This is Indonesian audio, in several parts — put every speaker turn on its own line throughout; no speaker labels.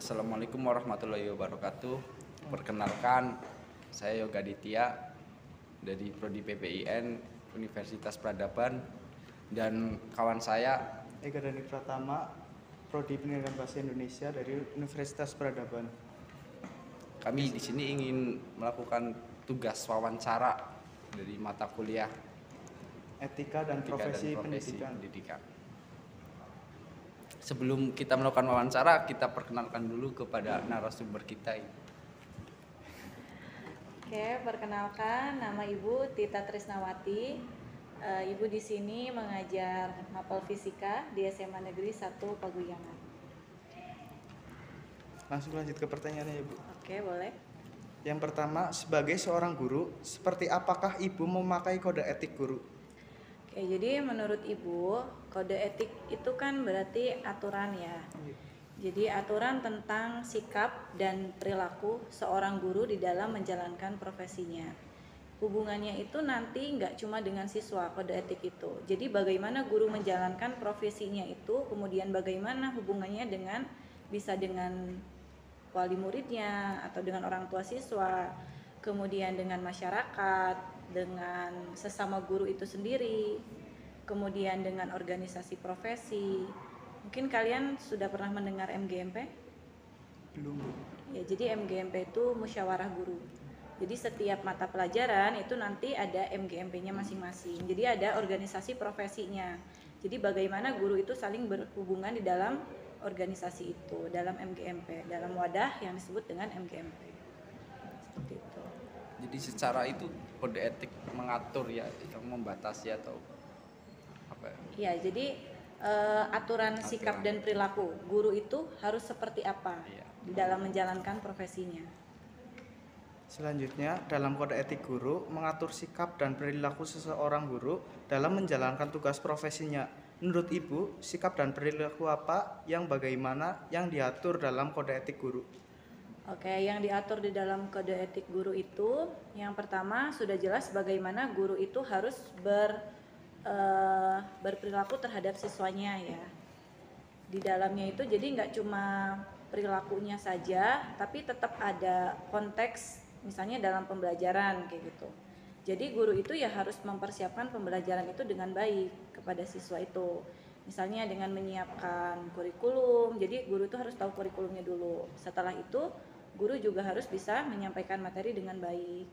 Assalamualaikum warahmatullahi wabarakatuh. Perkenalkan, saya Yoga Ditya dari Prodi PPIN Universitas Peradaban, dan kawan saya
Eka Dani Pratama, Prodi Pendidikan Bahasa Indonesia dari Universitas Peradaban.
Kami di sini ingin melakukan tugas wawancara dari mata kuliah
Etika dan Profesi Pendidikan.
Sebelum kita melakukan wawancara, kita perkenalkan dulu kepada narasumber kita ini.
Oke, perkenalkan, nama Ibu Tita Trisnawati. Ibu di sini mengajar mapel fisika di SMA Negeri 1 Paguyangan.
Langsung lanjut ke pertanyaannya ya Bu.
Oke, boleh.
Yang pertama, sebagai seorang guru, seperti apakah Ibu memakai kode etik guru?
Oke, jadi menurut Ibu, kode etik itu kan berarti aturan ya. Jadi aturan tentang sikap dan perilaku seorang guru di dalam menjalankan profesinya. Hubungannya itu nanti nggak cuma dengan siswa kode etik itu. Jadi bagaimana guru menjalankan profesinya itu, kemudian bagaimana hubungannya bisa dengan wali muridnya atau dengan orang tua siswa, kemudian dengan masyarakat, dengan sesama guru itu sendiri, kemudian dengan organisasi profesi. Mungkin kalian sudah pernah mendengar MGMP?
Belum Bu.
Ya, jadi MGMP itu musyawarah guru. Jadi setiap mata pelajaran itu nanti ada MGMP-nya masing-masing. Jadi ada organisasi profesinya. Jadi bagaimana guru itu saling berhubungan di dalam organisasi itu, dalam MGMP, dalam wadah yang disebut dengan MGMP. Seperti itu.
Jadi secara itu kode etik mengatur ya, yang membatasi atau apa?
Ya, jadi aturan sikap dan perilaku guru itu harus seperti apa di dalam menjalankan profesinya.
Selanjutnya, dalam kode etik guru mengatur sikap dan perilaku seseorang guru dalam menjalankan tugas profesinya. Menurut Ibu, sikap dan perilaku apa yang bagaimana yang diatur dalam kode etik guru?
Oke, yang diatur di dalam kode etik guru itu, yang pertama sudah jelas bagaimana guru itu harus berperilaku terhadap siswanya ya. Di dalamnya itu jadi nggak cuma perilakunya saja, tapi tetap ada konteks, misalnya dalam pembelajaran kayak gitu. Jadi guru itu ya harus mempersiapkan pembelajaran itu dengan baik kepada siswa itu. Misalnya dengan menyiapkan kurikulum, jadi guru itu harus tahu kurikulumnya dulu. Setelah itu, guru juga harus bisa menyampaikan materi dengan baik,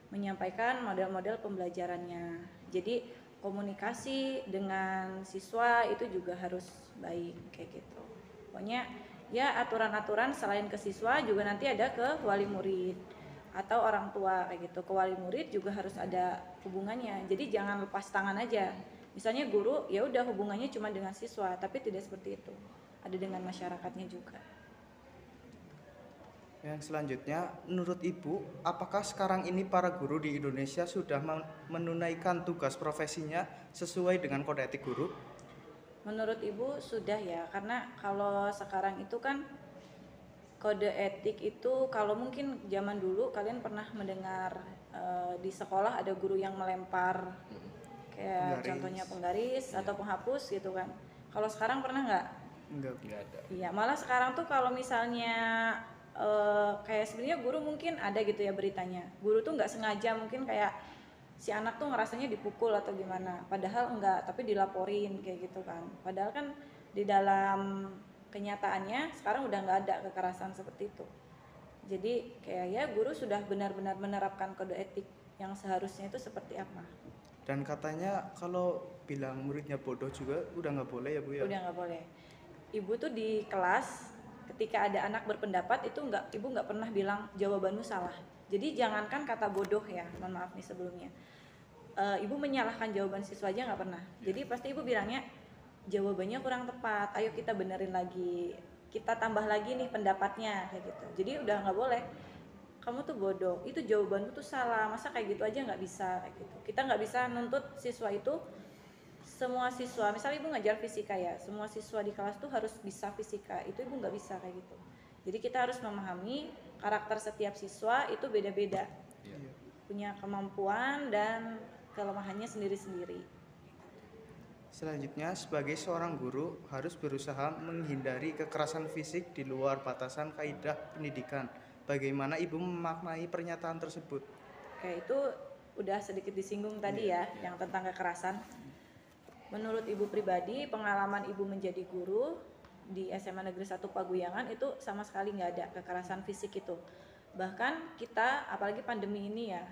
menyampaikan model-model pembelajarannya. Jadi komunikasi dengan siswa itu juga harus baik kayak gitu. Pokoknya ya aturan-aturan selain ke siswa juga nanti ada ke wali murid atau orang tua kayak gitu. Ke wali murid juga harus ada hubungannya. Jadi jangan lepas tangan aja. Misalnya guru ya udah hubungannya cuma dengan siswa, tapi tidak seperti itu. Ada dengan masyarakatnya juga.
Yang selanjutnya, menurut Ibu, apakah sekarang ini para guru di Indonesia sudah menunaikan tugas profesinya sesuai dengan kode etik guru?
Menurut Ibu sudah ya, karena kalau sekarang itu kan kode etik itu kalau mungkin zaman dulu kalian pernah mendengar di sekolah ada guru yang melempar kayak contohnya penggaris atau penghapus gitu kan. Kalau sekarang pernah nggak?
Enggak
ada.
Iya, malah sekarang tuh kalau misalnya kayak sebenarnya guru mungkin ada gitu ya beritanya. Guru tuh nggak sengaja mungkin kayak si anak tuh ngerasanya dipukul atau gimana. Padahal enggak, tapi dilaporin kayak gitu kan. Padahal kan di dalam kenyataannya sekarang udah nggak ada kekerasan seperti itu. Jadi kayak ya guru sudah benar-benar menerapkan kode etik yang seharusnya itu seperti apa.
Dan katanya kalau bilang muridnya bodoh juga udah nggak boleh ya Bu ya?
Udah nggak boleh. Ibu tuh di kelas ketika ada anak berpendapat itu ibu nggak pernah bilang jawabanmu salah. Jadi jangankan kata bodoh ya, mohon maaf nih sebelumnya. Ibu menyalahkan jawaban siswa aja nggak pernah. Jadi pasti ibu bilangnya jawabannya kurang tepat. Ayo kita benerin lagi, kita tambah lagi nih pendapatnya kayak gitu. Jadi udah nggak boleh. Kamu tuh bodoh, itu jawabanmu tuh salah. Masa kayak gitu aja nggak bisa kayak gitu. Kita nggak bisa nuntut siswa itu. Semua siswa, misalnya ibu ngajar fisika ya, semua siswa di kelas tuh harus bisa fisika, itu ibu nggak bisa kayak gitu. Jadi kita harus memahami karakter setiap siswa itu beda-beda, punya kemampuan dan kelemahannya sendiri-sendiri.
Selanjutnya, sebagai seorang guru harus berusaha menghindari kekerasan fisik di luar batasan kaidah pendidikan. Bagaimana Ibu memaknai pernyataan tersebut?
Oke, itu udah sedikit disinggung tadi ya, yang tentang kekerasan. Menurut Ibu pribadi, pengalaman Ibu menjadi guru di SMA Negeri 1 Paguyangan itu sama sekali nggak ada kekerasan fisik itu. Bahkan kita, apalagi pandemi ini ya,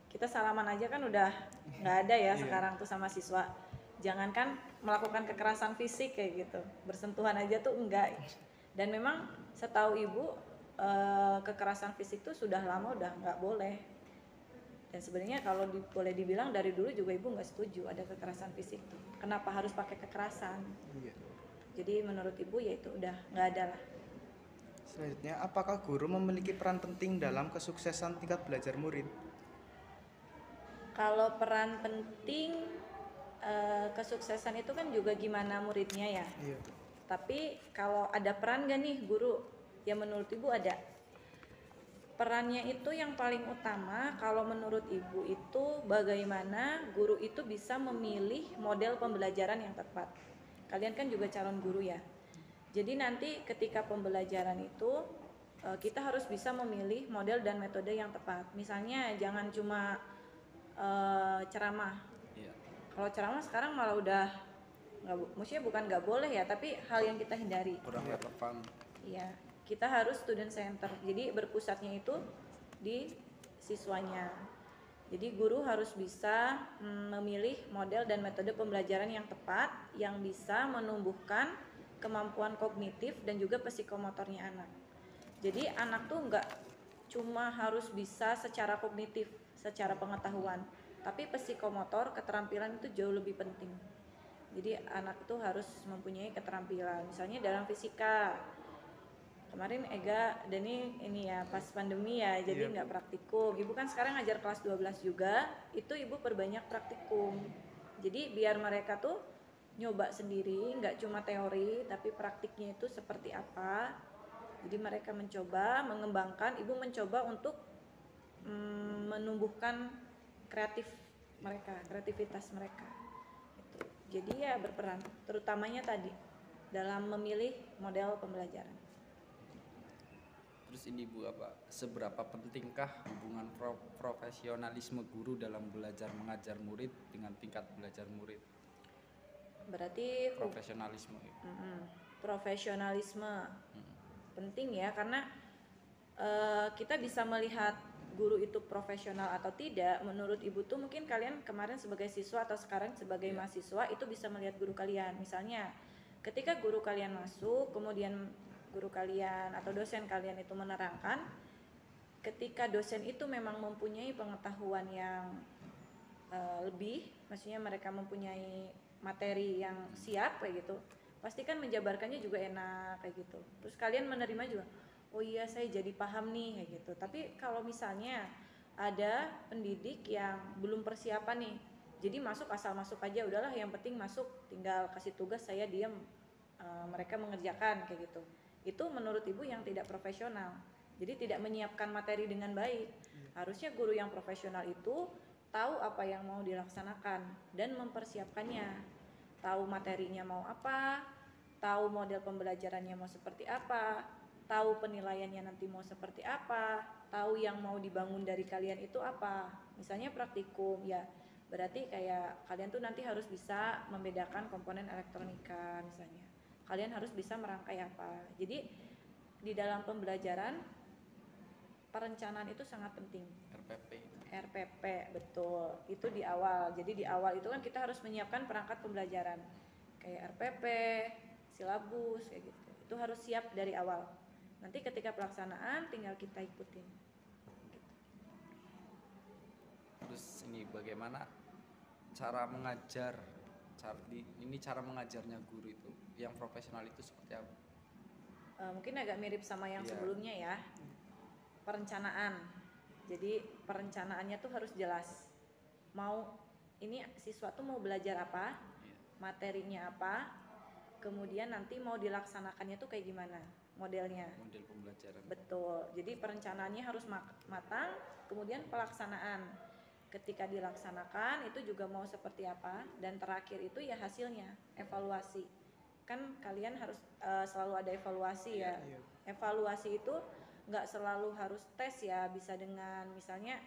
kita salaman aja kan udah nggak ada ya sekarang tuh sama siswa. Jangankan melakukan kekerasan fisik kayak gitu, bersentuhan aja tuh enggak. Dan memang setahu Ibu kekerasan fisik tuh sudah lama udah nggak boleh. Dan sebenarnya kalau boleh dibilang dari dulu juga Ibu nggak setuju ada kekerasan fisik tuh. Kenapa harus pakai kekerasan? Jadi menurut Ibu ya itu udah nggak ada lah.
Selanjutnya, apakah guru memiliki peran penting dalam kesuksesan tingkat belajar murid?
Kalau peran penting kesuksesan itu kan juga gimana muridnya ya.
Iya.
Tapi kalau ada peran gak nih guru? Ya menurut Ibu ada. Perannya itu yang paling utama kalau menurut Ibu itu bagaimana guru itu bisa memilih model pembelajaran yang tepat. Kalian kan juga calon guru ya. Jadi nanti ketika pembelajaran itu kita harus bisa memilih model dan metode yang tepat. Misalnya jangan cuma ceramah.
Iya.
Kalau ceramah sekarang malah udah maksudnya bukan nggak boleh ya, tapi hal yang kita hindari.
Kurang relevan.
Iya, kita harus student center. Jadi berpusatnya itu di siswanya. Jadi guru harus bisa memilih model dan metode pembelajaran yang tepat yang bisa menumbuhkan kemampuan kognitif dan juga psikomotornya anak. Jadi anak tuh nggak cuma harus bisa secara kognitif, secara pengetahuan, tapi psikomotor, keterampilan itu jauh lebih penting. Jadi anak itu harus mempunyai keterampilan. Misalnya dalam fisika, kemarin Ega dan ini ya pas pandemi ya, jadi nggak praktikum. Ibu kan sekarang ngajar kelas 12 juga, itu Ibu perbanyak praktikum. Jadi biar mereka tuh nyoba sendiri, nggak cuma teori, tapi praktiknya itu seperti apa. Jadi mereka mencoba, mengembangkan, Ibu mencoba untuk menumbuhkan kreativitas mereka. Gitu. Jadi ya berperan, terutamanya tadi dalam memilih model pembelajaran.
Terus ini Bu, seberapa pentingkah hubungan profesionalisme guru dalam belajar mengajar murid dengan tingkat belajar murid?
Berarti
Profesionalisme.
Profesionalisme penting ya, karena kita bisa melihat guru itu profesional atau tidak. Menurut Ibu tuh mungkin kalian kemarin sebagai siswa atau sekarang sebagai mahasiswa itu bisa melihat guru kalian. Misalnya ketika guru kalian masuk, kemudian guru kalian atau dosen kalian itu menerangkan, ketika dosen itu memang mempunyai pengetahuan yang lebih, maksudnya mereka mempunyai materi yang siap kayak gitu, pasti kan menjabarkannya juga enak kayak gitu. Terus kalian menerima juga, oh iya saya jadi paham nih kayak gitu. Tapi kalau misalnya ada pendidik yang belum persiapan nih, jadi masuk asal masuk aja, udahlah yang penting masuk, tinggal kasih tugas saya diam, mereka mengerjakan kayak gitu. Itu menurut Ibu yang tidak profesional. Jadi tidak menyiapkan materi dengan baik. Harusnya guru yang profesional itu tahu apa yang mau dilaksanakan dan mempersiapkannya. Tahu materinya mau apa, tahu model pembelajarannya mau seperti apa, tahu penilaiannya nanti mau seperti apa, tahu yang mau dibangun dari kalian itu apa. Misalnya praktikum ya, berarti kayak kalian tuh nanti harus bisa membedakan komponen elektronika misalnya. Kalian harus bisa merangkai apa. Jadi di dalam pembelajaran perencanaan itu sangat penting. RPP betul, itu di awal. Jadi di awal itu kan kita harus menyiapkan perangkat pembelajaran kayak RPP, silabus kayak gitu. Itu harus siap dari awal. Nanti ketika pelaksanaan tinggal kita ikutin.
Terus ini bagaimana cara mengajar? Cara mengajarnya guru itu yang profesional itu seperti apa?
Mungkin agak mirip sama yang sebelumnya ya. Perencanaan. Jadi perencanaannya tuh harus jelas. Mau ini siswa tuh mau belajar apa, materinya apa, kemudian nanti mau dilaksanakannya tuh kayak gimana modelnya.
Model pembelajaran.
Betul. Jadi perencanaannya harus matang, kemudian pelaksanaan. ketika dilaksanakan itu juga mau seperti apa, dan terakhir itu ya hasilnya, evaluasi. Kan kalian harus selalu ada evaluasi ya.
Iya.
Evaluasi itu nggak selalu harus tes ya, bisa dengan misalnya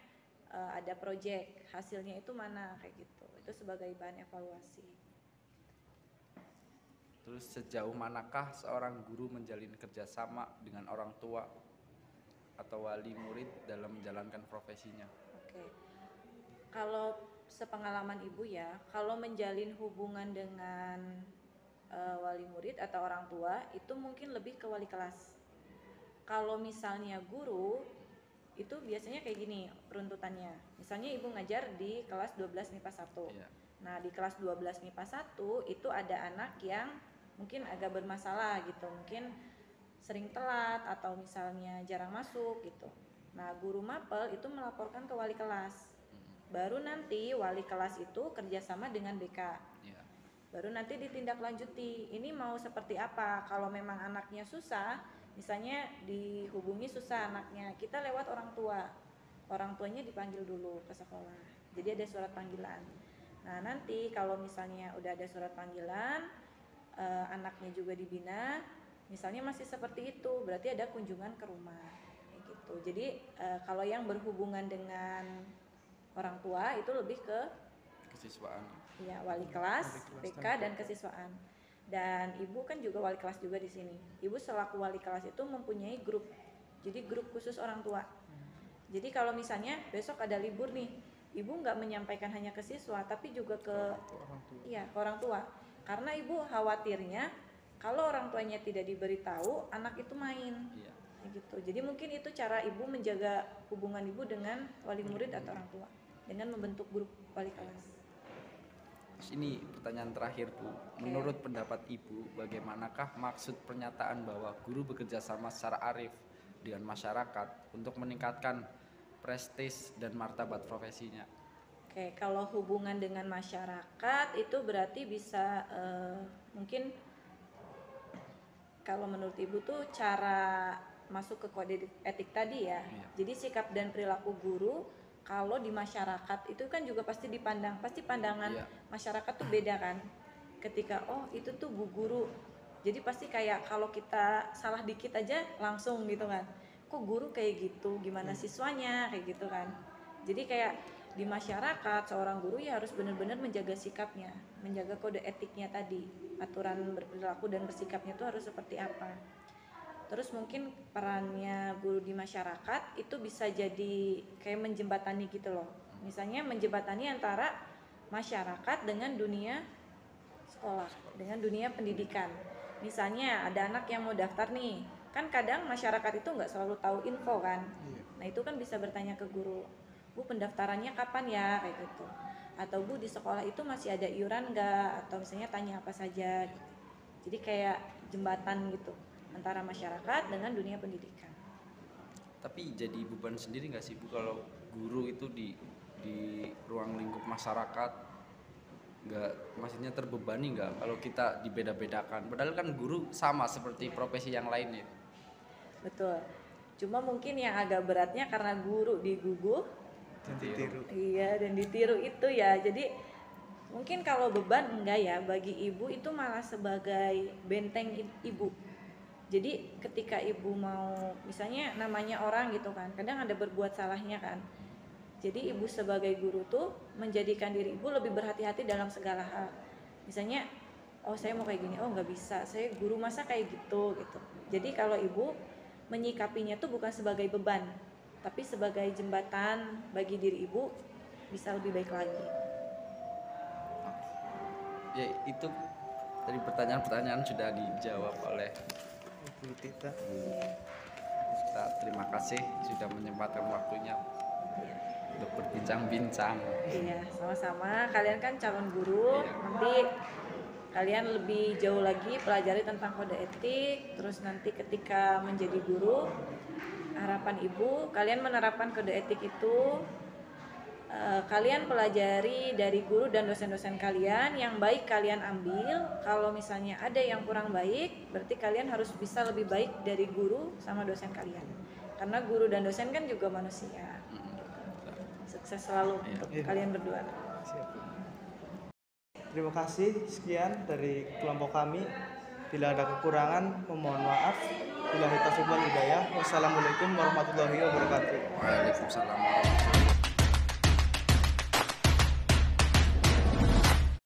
ada project, hasilnya itu mana kayak gitu. Itu sebagai bahan evaluasi.
Terus sejauh manakah seorang guru menjalin kerjasama dengan orang tua atau wali murid dalam menjalankan profesinya?
Oke. Kalau sepengalaman Ibu ya, kalau menjalin hubungan dengan wali murid atau orang tua itu mungkin lebih ke wali kelas. Kalau misalnya guru itu biasanya kayak gini runtutannya. Misalnya Ibu ngajar di kelas 12 MIPA 1.
Iya.
Nah, di kelas 12 MIPA 1 itu ada anak yang mungkin agak bermasalah gitu. Mungkin sering telat atau misalnya jarang masuk gitu. Nah, guru mapel itu melaporkan ke wali kelas. Baru nanti wali kelas itu kerjasama dengan BK.
Iya.
Baru nanti ditindaklanjuti. Ini mau seperti apa? Kalau memang anaknya susah, misalnya dihubungi susah anaknya, kita lewat orang tua. Orang tuanya dipanggil dulu ke sekolah. Jadi ada surat panggilan. Nah, nanti kalau misalnya udah ada surat panggilan, anaknya juga dibina, misalnya masih seperti itu, berarti ada kunjungan ke rumah. Kayak gitu. Jadi kalau yang berhubungan dengan orang tua itu lebih ke
Kesiswaan.
ya wali kelas, BK dan kesiswaan. Dan Ibu kan juga wali kelas juga di sini. Ibu selaku wali kelas itu mempunyai grup. Jadi grup khusus orang tua. Jadi kalau misalnya besok ada libur nih, Ibu nggak menyampaikan hanya ke siswa, tapi juga ke
orang tua.
iya, ke orang tua. Karena Ibu khawatirnya kalau orang tuanya tidak diberitahu, anak itu main.
Iya.
Kayak gitu. Jadi mungkin itu cara Ibu menjaga hubungan Ibu dengan wali murid atau orang tua dengan membentuk grup wali kelas.
Terus ini pertanyaan terakhir Bu, menurut pendapat Ibu, bagaimanakah maksud pernyataan bahwa guru bekerja sama secara arif dengan masyarakat untuk meningkatkan prestis dan martabat profesinya?
Oke, kalau hubungan dengan masyarakat itu berarti bisa mungkin kalau menurut Ibu tuh cara masuk ke kode etik tadi ya.
Iya.
Jadi sikap dan perilaku guru kalau di masyarakat itu kan juga pasti dipandang, pasti pandangan
Iya.
masyarakat tuh beda kan. Ketika oh itu tuh Bu Guru. Jadi pasti kayak kalau kita salah dikit aja langsung gitu kan. Kok guru kayak gitu, gimana siswanya kayak gitu kan. Jadi kayak di masyarakat seorang guru ya harus benar-benar menjaga sikapnya, menjaga kode etiknya tadi, aturan berperilaku dan bersikapnya itu harus seperti apa. Terus mungkin perannya guru di masyarakat itu bisa jadi kayak menjembatani gitu loh. Misalnya menjembatani antara masyarakat dengan dunia sekolah, dengan dunia pendidikan. Misalnya ada anak yang mau daftar nih, kan kadang masyarakat itu nggak selalu tahu info kan. Nah itu kan bisa bertanya ke guru, Bu pendaftarannya kapan ya kayak gitu. Atau Bu di sekolah itu masih ada iuran nggak? Atau misalnya tanya apa saja gitu. Jadi kayak jembatan gitu antara masyarakat dengan dunia pendidikan.
Tapi jadi beban sendiri nggak sih Bu kalau guru itu di ruang lingkup masyarakat, nggak, maksudnya terbebani nggak kalau kita dibeda-bedakan? Padahal kan guru sama seperti profesi yang lainnya.
Betul. Cuma mungkin yang agak beratnya karena guru diguguh,
Dan ditiru.
iya dan ditiru itu ya. Jadi mungkin kalau beban enggak ya, bagi ibu itu malah sebagai benteng ibu. Jadi ketika ibu mau misalnya namanya orang gitu kan, kadang ada berbuat salahnya kan. Jadi ibu sebagai guru tuh menjadikan diri ibu lebih berhati-hati dalam segala hal. Misalnya, oh saya mau kayak gini, oh nggak bisa, saya guru masa kayak gitu gitu. Jadi kalau ibu menyikapinya tuh bukan sebagai beban, tapi sebagai jembatan bagi diri ibu bisa lebih baik lagi.
Ya itu dari pertanyaan-pertanyaan sudah dijawab oleh
Bu Tita.
kita. Terima kasih sudah menyempatkan waktunya
Iya.
untuk berbincang-bincang.
Iya, sama-sama. Kalian kan calon guru,
Iya.
nanti kalian lebih jauh lagi pelajari tentang kode etik. Terus nanti ketika menjadi guru, harapan ibu kalian menerapkan kode etik itu. Kalian pelajari dari guru dan dosen-dosen kalian, yang baik kalian ambil. Kalau misalnya ada yang kurang baik, berarti kalian harus bisa lebih baik dari guru sama dosen kalian. Karena guru dan dosen kan juga manusia. Seperti Sukses selalu
Iya.
untuk
Iya.
kalian berdua.
Siap. Terima kasih, sekian dari kelompok kami. Bila ada kekurangan, memohon maaf. Bila kita hidayah. Wassalamualaikum warahmatullahi wabarakatuh.
Waalaikumsalam warahmatullahi wabarakatuh.